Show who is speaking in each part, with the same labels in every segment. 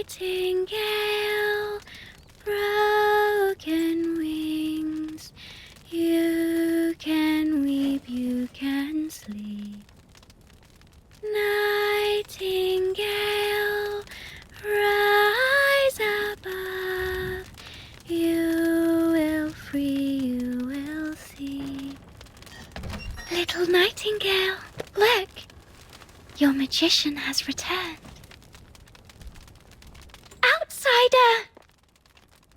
Speaker 1: Nightingale, broken wings, you can weep, you can sleep. Nightingale, rise above, you will free, you will see. Little nightingale, look, your magician has returned. Outsider!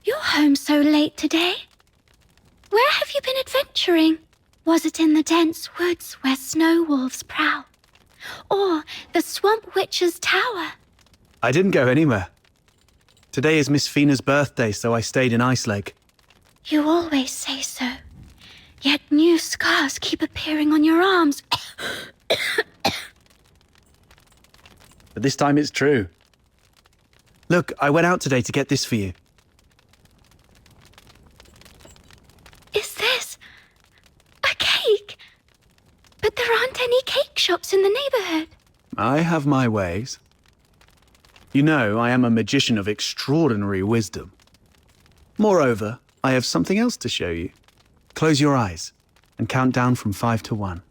Speaker 1: You're home so late today. Where have you been adventuring? Was it in the dense woods where snow wolves prowl? Or the swamp witch's tower?
Speaker 2: I didn't go anywhere. Today is Miss Fina's birthday, so I stayed in Ice Lake.
Speaker 1: You always say so. Yet new scars keep appearing on your arms.
Speaker 2: But this time it's true. Look, I went out today to get this for you.
Speaker 1: Is this a cake? But there aren't any cake shops in the neighborhood.
Speaker 2: I have my ways. You know, I am a magician of extraordinary wisdom. Moreover, I have something else to show you. Close your eyes and count down from 5 to 1.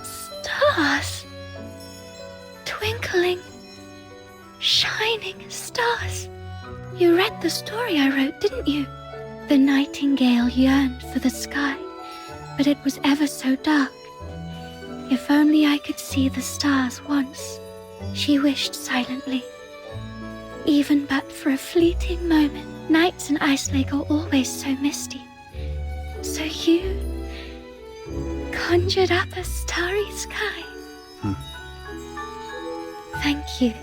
Speaker 1: Stars. Twinkling, shining stars. You read the story I wrote, didn't you? The nightingale yearned for the sky, but it was ever so dark. If only I could see the stars once, she wished silently. Even but for a fleeting moment, nights in Ice Lake are always so misty. So you conjured up a starry sky. Thank you,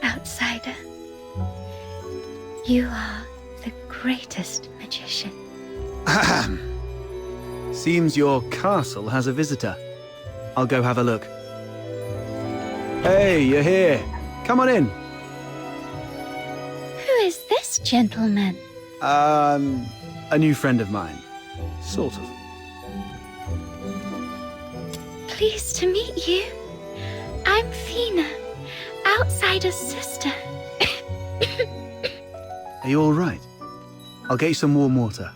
Speaker 1: outsider. You are the greatest magician.
Speaker 2: Ahem. Seems your castle has a visitor. I'll go have a look. Hey, you're here. Come on in.
Speaker 1: Who is this gentleman?
Speaker 2: A new friend of mine. Sort of.
Speaker 1: Pleased to meet you. I'm Fina, outsider's sister.
Speaker 2: Are you all right? I'll get you some warm water.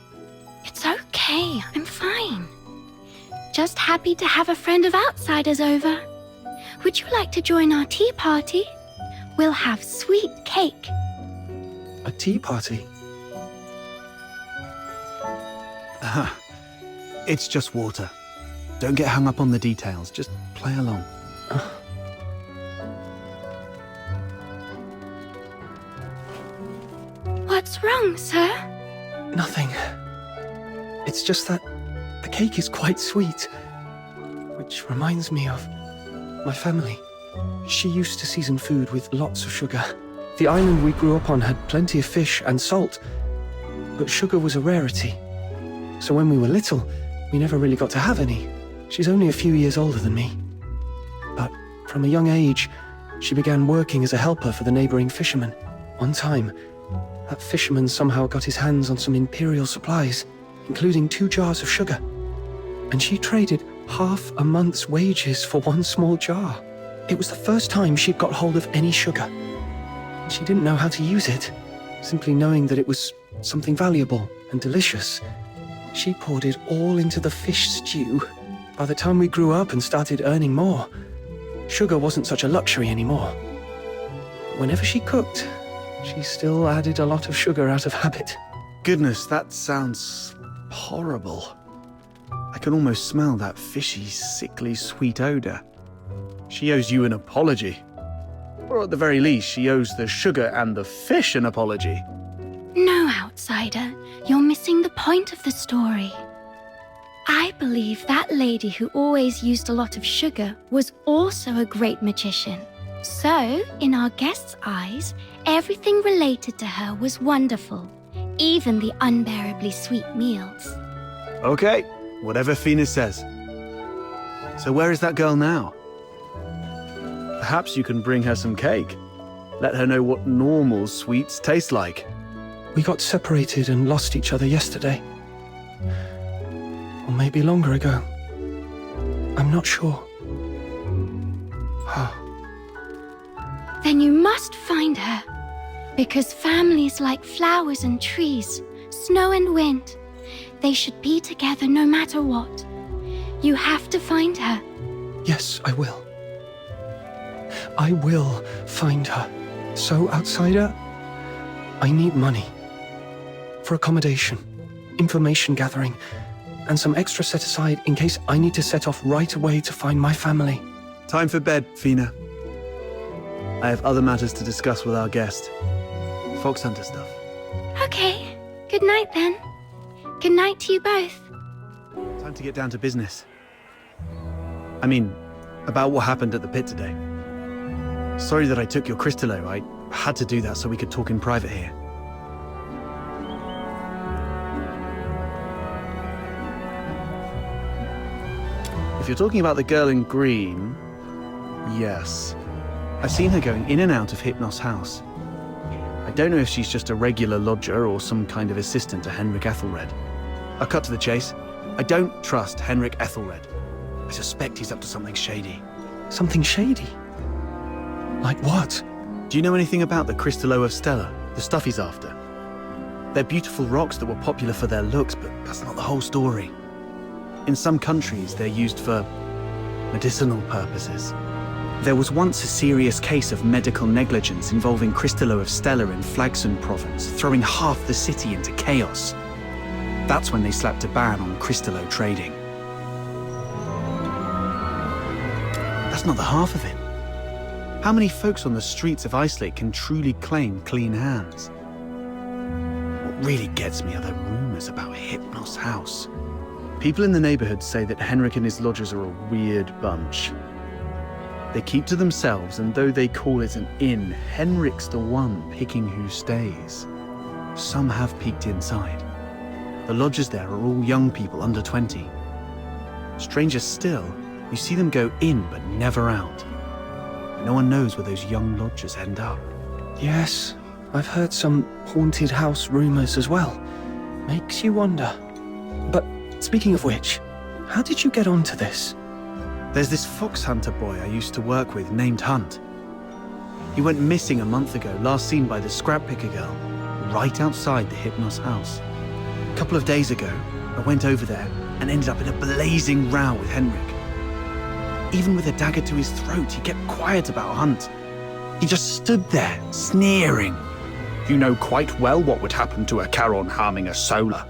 Speaker 1: It's okay, I'm fine. Just happy to have a friend of outsiders over. Would you like to join our tea party? We'll have sweet cake.
Speaker 3: A tea party?
Speaker 2: It's just water. Don't get hung up on the details. Just play along.
Speaker 1: What's wrong, sir?
Speaker 3: Nothing. It's just that the cake is quite sweet. Which reminds me of my family. She used to season food with lots of sugar. The island we grew up on had plenty of fish and salt, but sugar was a rarity. So when we were little, we never really got to have any. She's only a few years older than me. But from a young age, she began working as a helper for the neighboring fishermen. One time, that fisherman somehow got his hands on some imperial supplies, including 2 jars of sugar. And she traded half a month's wages for 1 small jar. It was the first time she'd got hold of any sugar. She didn't know how to use it, simply knowing that it was something valuable and delicious. She poured it all into the fish stew. By the time we grew up and started earning more, sugar wasn't such a luxury anymore. Whenever she cooked, she still added a lot of sugar out of habit.
Speaker 2: Goodness, that sounds horrible. I can almost smell that fishy, sickly, sweet odor. She owes you an apology. Or at the very least, she owes the sugar and the fish an apology.
Speaker 1: No, outsider. You're missing the point of the story. I believe that lady who always used a lot of sugar was also a great magician. So, in our guest's eyes, everything related to her was wonderful, even the unbearably sweet meals.
Speaker 2: Okay, whatever Fina says. So where is that girl now? Perhaps you can bring her some cake. Let her know what normal sweets taste like.
Speaker 3: We got separated and lost each other yesterday. Or maybe longer ago. I'm not sure.
Speaker 1: Then you must find her. Because families like flowers and trees, snow and wind, they should be together no matter what. You have to find her.
Speaker 3: Yes, I will. I will find her. So, outsider, I need money. For accommodation, information gathering, and some extra set aside in case I need to set off right away to find my family.
Speaker 2: Time for bed, Fina. I have other matters to discuss with our guest. Fox hunter stuff.
Speaker 1: Okay, good night then. Good night to you both.
Speaker 2: Time to get down to business. I mean, about what happened at the pit today. Sorry that I took your crystallo. I had to do that so we could talk in private here. If you're talking about the girl in green, yes. I've seen her going in and out of Hypnos' house. I don't know if she's just a regular lodger or some kind of assistant to Henrik Ethelred. I'll cut to the chase. I don't trust Henrik Ethelred. I suspect he's up to something shady.
Speaker 3: Something shady? Like what?
Speaker 2: Do you know anything about the Crystallo of Stella, the stuff he's after? They're beautiful rocks that were popular for their looks, but that's not the whole story. In some countries, they're used for medicinal purposes. There was once a serious case of medical negligence involving Crystallo of Stella in Flagsund province, throwing half the city into chaos. That's when they slapped a ban on Crystallo trading. That's not the half of it. How many folks on the streets of Icelake can truly claim clean hands? What really gets me are the rumors about Hypnos' house. People in the neighborhood say that Henrik and his lodgers are a weird bunch. They keep to themselves, and though they call it an inn, Henrik's the one picking who stays. Some have peeked inside. The lodgers there are all young people under 20. Stranger still, you see them go in but never out. No one knows where those young lodgers end up.
Speaker 3: Yes, I've heard some haunted house rumors as well. Makes you wonder. But speaking of which, how did you get onto this?
Speaker 2: There's this fox hunter boy I used to work with named Hunt. He went missing a month ago, last seen by the scrap picker girl, right outside the Hypnos house. A couple of days ago, I went over there and ended up in a blazing row with Henrik. Even with a dagger to his throat, he kept quiet about Hunt. He just stood there, sneering. You know quite well what would happen to a Charon harming a Solar.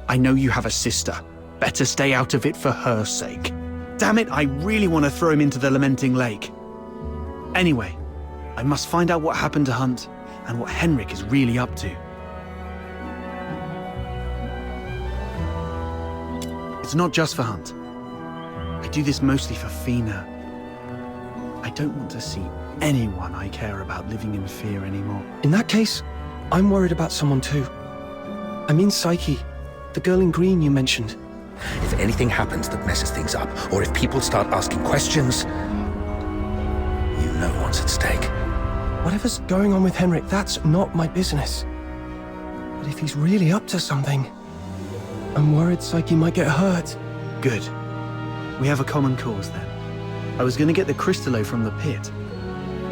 Speaker 2: I know you have a sister. Better stay out of it for her sake. Damn it, I really want to throw him into the Lamenting Lake. Anyway, I must find out what happened to Hunt and what Henrik is really up to. It's not just for Hunt. I do this mostly for Fina. I don't want to see anyone I care about living in fear anymore.
Speaker 3: In that case, I'm worried about someone too. I mean Psyche, the girl in green you mentioned.
Speaker 4: If anything happens that messes things up, or if people start asking questions, you know what's at stake.
Speaker 3: Whatever's going on with Henrik, that's not my business. But if he's really up to something, I'm worried Psyche might get hurt.
Speaker 2: Good. We have a common cause then. I was going to get the Crystallo from the pit,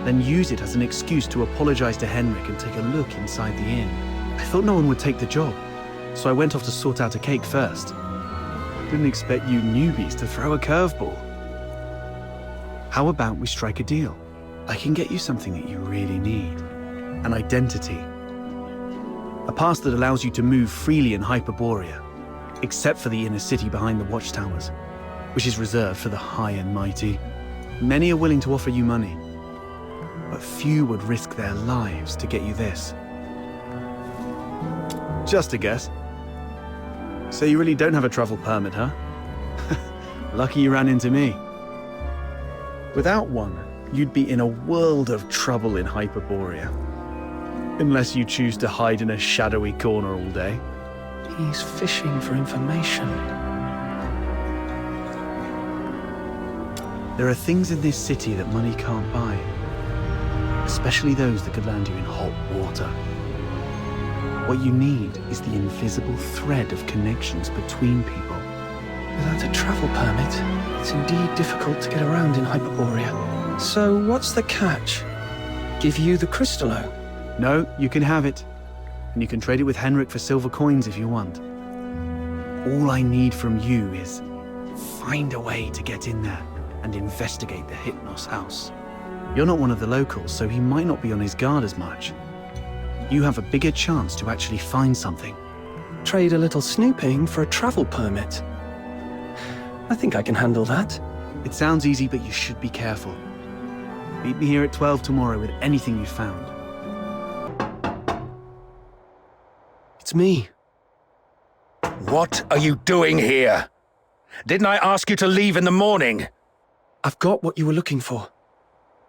Speaker 2: then use it as an excuse to apologize to Henrik and take a look inside the inn. I thought no one would take the job, so I went off to sort out a cake first. Didn't expect you newbies to throw a curveball. How about we strike a deal? I can get you something that you really need. An identity. A pass that allows you to move freely in Hyperborea, except for the inner city behind the watchtowers, which is reserved for the high and mighty. Many are willing to offer you money, but few would risk their lives to get you this. Just a guess. So you really don't have a travel permit, huh? Lucky you ran into me. Without one, you'd be in a world of trouble in Hyperborea. Unless you choose to hide in a shadowy corner all day.
Speaker 3: He's fishing for information.
Speaker 2: There are things in this city that money can't buy. Especially those that could land you in hot water. What you need is the invisible thread of connections between people.
Speaker 3: Without a travel permit, it's indeed difficult to get around in Hyperborea. So what's the catch? Give you the Crystallo?
Speaker 2: No, you can have it. And you can trade it with Henrik for silver coins if you want. All I need from you is find a way to get in there and investigate the Hypnos house. You're not one of the locals, so he might not be on his guard as much. You have a bigger chance to actually find something.
Speaker 3: Trade a little snooping for a travel permit. I think I can handle that.
Speaker 2: It sounds easy, but you should be careful. Meet me here at 12 tomorrow with anything you found.
Speaker 3: It's me.
Speaker 4: What are you doing here? Didn't I ask you to leave in the morning?
Speaker 3: I've got what you were looking for.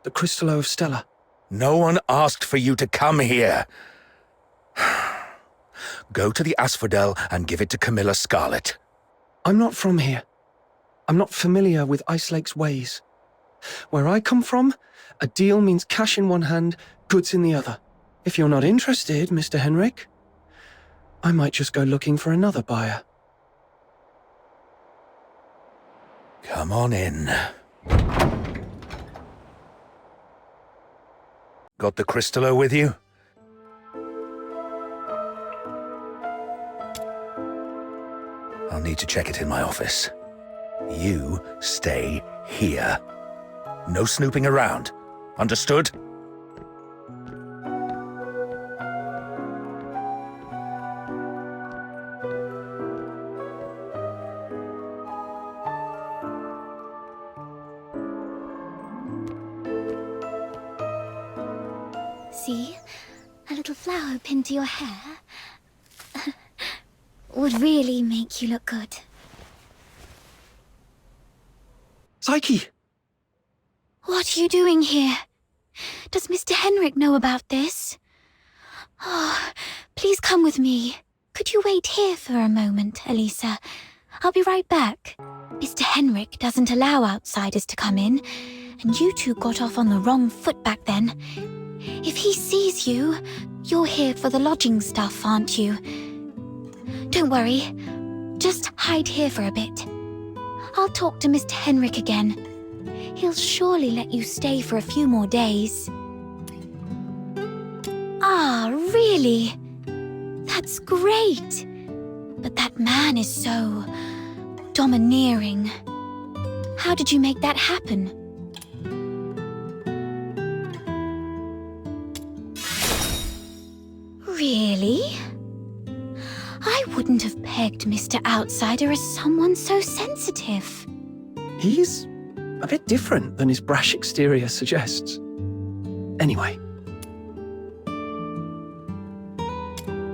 Speaker 3: The Crystallo of Stella.
Speaker 4: No one asked for you to come here. Go to the Asphodel and give it to Camilla Scarlet.
Speaker 3: I'm not from here. I'm not familiar with Ice Lake's ways. Where I come from, a deal means cash in one hand, goods in the other. If you're not interested, Mr. Henrik, I might just go looking for another buyer.
Speaker 4: Come on in. Got the Crystallo with you? I'll need to check it in my office. You stay here. No snooping around. Understood?
Speaker 1: See? A little flower pinned to your hair would really make you look good.
Speaker 3: Psyche!
Speaker 1: What are you doing here? Does Mr. Henrik know about this? Oh, please come with me. Could you wait here for a moment, Elisa? I'll be right back. Mr. Henrik doesn't allow outsiders to come in, and you two got off on the wrong foot back then. If he sees you, you're here for the lodging stuff, aren't you? Don't worry. Just hide here for a bit. I'll talk to Mr. Henrik again. He'll surely let you stay for a few more days. Ah, really? That's great. But that man is so domineering. How did you make that happen? Really? I wouldn't have pegged Mr. Outsider as someone so sensitive.
Speaker 3: He's a bit different than his brash exterior suggests. Anyway,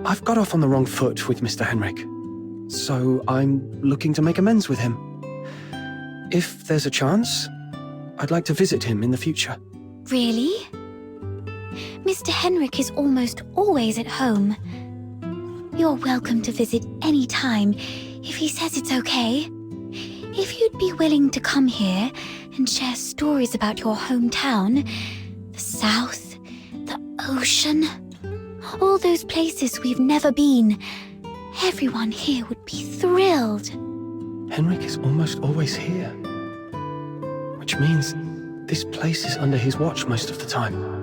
Speaker 3: I've got off on the wrong foot with Mr. Henrik, so I'm looking to make amends with him. If there's a chance, I'd like to visit him in the future.
Speaker 1: Really? Mr. Henrik is almost always at home. You're welcome to visit any time if he says it's okay. If you'd be willing to come here and share stories about your hometown, the South, the ocean, all those places we've never been, everyone here would be thrilled.
Speaker 3: Henrik is almost always here, which means this place is under his watch most of the time.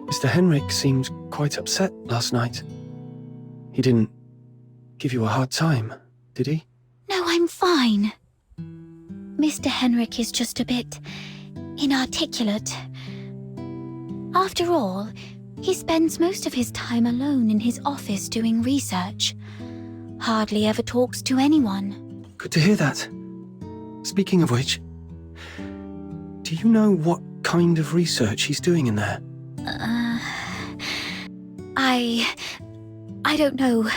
Speaker 3: Mr. Henrik seemed quite upset last night. He didn't give you a hard time, did he?
Speaker 1: No, I'm fine. Mr. Henrik is just a bit inarticulate. After all, he spends most of his time alone in his office doing research. Hardly ever talks to anyone.
Speaker 3: Good to hear that. Speaking of which, do you know what kind of research he's doing in there?
Speaker 1: I don't know.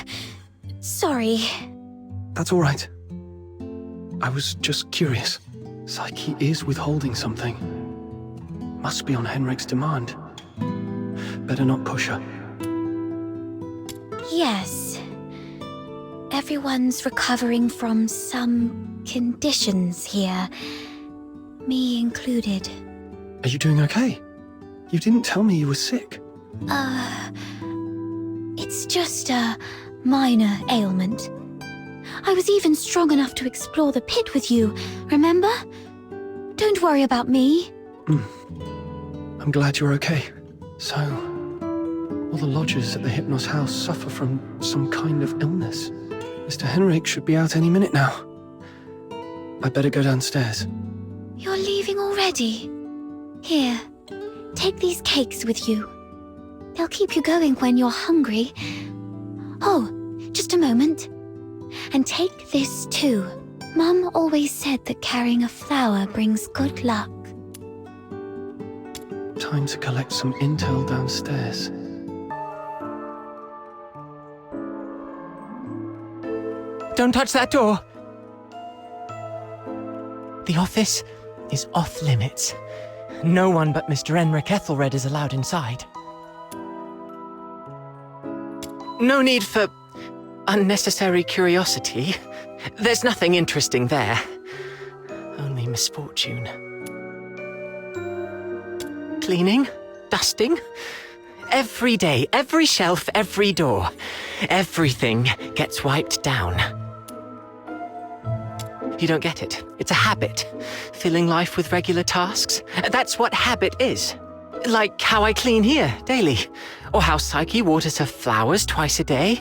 Speaker 1: Sorry.
Speaker 3: That's all right. I was just curious. Psyche is withholding something. Must be on Henrik's demand. Better not push her.
Speaker 1: Yes. Everyone's recovering from some conditions here. Me included.
Speaker 3: Are you doing okay? You didn't tell me you were sick.
Speaker 1: It's just a minor ailment. I was even strong enough to explore the pit with you, remember? Don't worry about me.
Speaker 3: I'm glad you're okay. So, all the lodgers at the Hypnos house suffer from some kind of illness. Mr. Henrik should be out any minute now. I better go downstairs.
Speaker 1: You're leaving already? Here, take these cakes with you. They'll keep you going when you're hungry. Oh, just a moment. And take this too. Mum always said that carrying a flower brings good luck.
Speaker 3: Time to collect some intel downstairs.
Speaker 5: Don't touch that door! The office is off limits. No one but Mr. Enric Ethelred is allowed inside. No need for unnecessary curiosity. There's nothing interesting there. Only misfortune. Cleaning, dusting. Every day, every shelf, every door. Everything gets wiped down. You don't get it. It's a habit. Filling life with regular tasks. That's what habit is. Like how I clean here daily. Or how Psyche waters her flowers twice a day.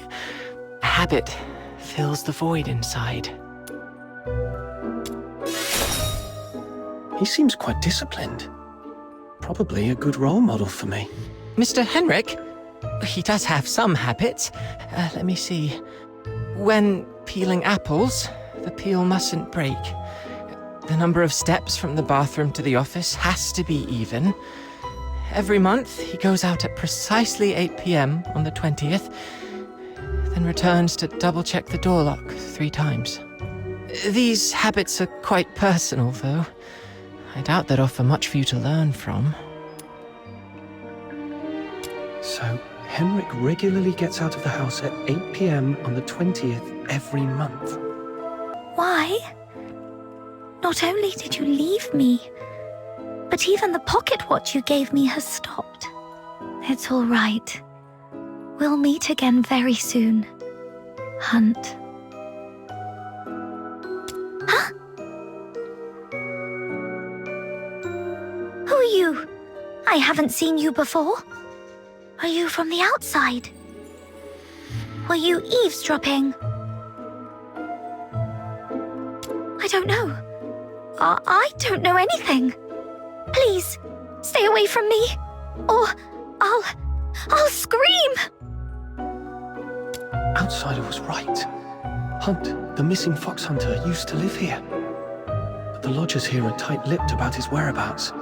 Speaker 5: A habit fills the void inside.
Speaker 3: He seems quite disciplined. Probably a good role model for me.
Speaker 5: Mr. Henrik? He does have some habits. Let me see. When peeling apples, the peel mustn't break. The number of steps from the bathroom to the office has to be even. Every month, he goes out at precisely 8 p.m. on the 20th, then returns to double-check the door lock 3 times. These habits are quite personal, though. I doubt they'd offer much for you to learn from.
Speaker 3: So, Henrik regularly gets out of the house at 8 p.m. on the 20th every month.
Speaker 1: Why? Not only did you leave me, but even the pocket watch you gave me has stopped. It's all right. We'll meet again very soon. Hunt. Huh? Who are you? I haven't seen you before. Are you from the outside? Were you eavesdropping? I don't know. I don't know anything. Please, stay away from me, or I'll scream!
Speaker 3: Outsider was right. Hunt, the missing fox hunter, used to live here. But the lodgers here are tight-lipped about his whereabouts.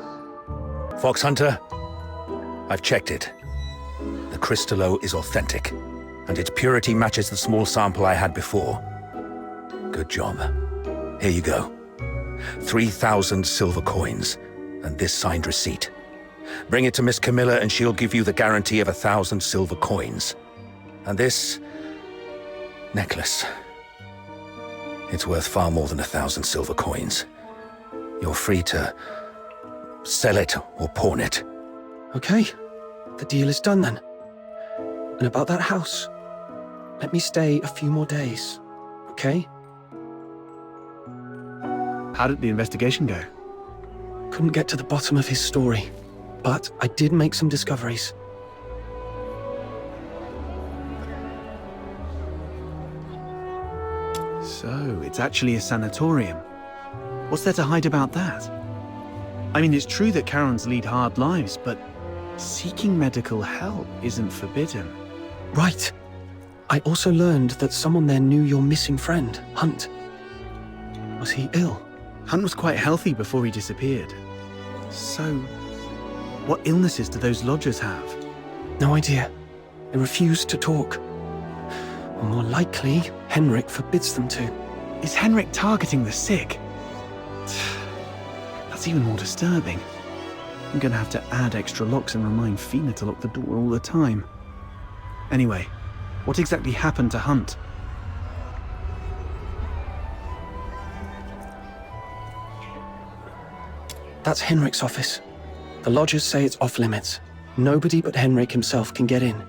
Speaker 4: Fox Hunter, I've checked it. The Crystallo is authentic, and its purity matches the small sample I had before. Good job. Here you go. 3,000 silver coins, and this signed receipt. Bring it to Miss Camilla and she'll give you the guarantee of 1,000 silver coins. And this necklace. It's worth far more than 1,000 silver coins. You're free to sell it or pawn it.
Speaker 3: Okay, the deal is done then. And about that house, let me stay a few more days, okay?
Speaker 2: How did the investigation go?
Speaker 3: Couldn't get to the bottom of his story, but I did make some discoveries.
Speaker 2: So, it's actually a sanatorium. What's there to hide about that? I mean, it's true that Karens lead hard lives, but seeking medical help isn't forbidden.
Speaker 3: Right. I also learned that someone there knew your missing friend, Hunt. Was he ill?
Speaker 2: Hunt was quite healthy before he disappeared. So, what illnesses do those lodgers have?
Speaker 3: No idea. They refused to talk. Or more likely, Henrik forbids them to.
Speaker 2: Is Henrik targeting the sick? That's even more disturbing. I'm gonna have to add extra locks and remind Fina to lock the door all the time. Anyway, what exactly happened to Hunt?
Speaker 3: That's Henrik's office. The lodgers say it's off limits. Nobody but Henrik himself can get in.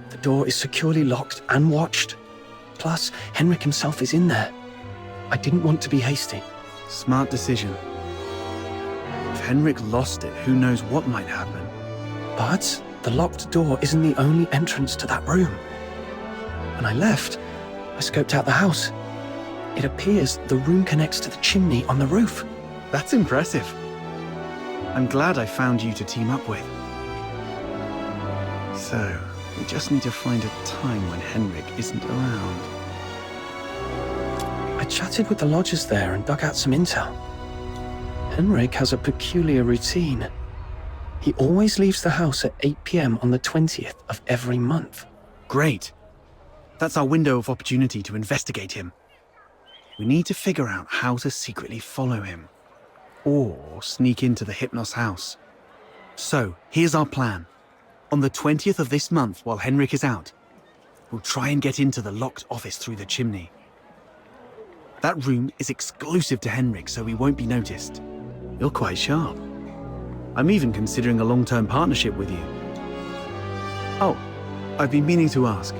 Speaker 3: The door is securely locked and watched. Plus, Henrik himself is in there. I didn't want to be hasty.
Speaker 2: Smart decision. If Henrik lost it, who knows what might happen.
Speaker 3: But the locked door isn't the only entrance to that room. When I left, I scoped out the house. It appears the room connects to the chimney on the roof.
Speaker 2: That's impressive. I'm glad I found you to team up with. So, we just need to find a time when Henrik isn't around.
Speaker 3: I chatted with the lodgers there and dug out some intel. Henrik has a peculiar routine. He always leaves the house at 8 p.m. on the 20th of every month.
Speaker 2: Great. That's our window of opportunity to investigate him. We need to figure out how to secretly follow him. Or sneak into the Hypnos house. So, here's our plan. On the 20th of this month, while Henrik is out, we'll try and get into the locked office through the chimney. That room is exclusive to Henrik, so we won't be noticed. You're quite sharp. I'm even considering a long-term partnership with you. Oh, I've been meaning to ask.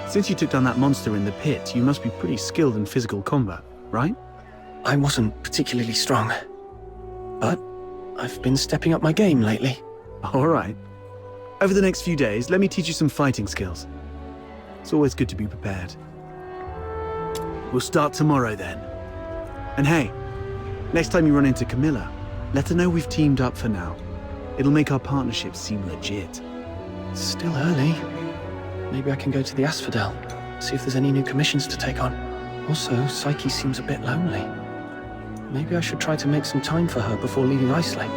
Speaker 2: Since you took down that monster in the pit, you must be pretty skilled in physical combat, right?
Speaker 3: I wasn't particularly strong, but I've been stepping up my game lately.
Speaker 2: All right. Over the next few days, let me teach you some fighting skills. It's always good to be prepared. We'll start tomorrow then. And hey, next time you run into Camilla, let her know we've teamed up for now. It'll make our partnership seem legit.
Speaker 3: It's still early. Maybe I can go to the Asphodel, see if there's any new commissions to take on. Also, Psyche seems a bit lonely. Maybe I should try to make some time for her before leaving Ice Lake.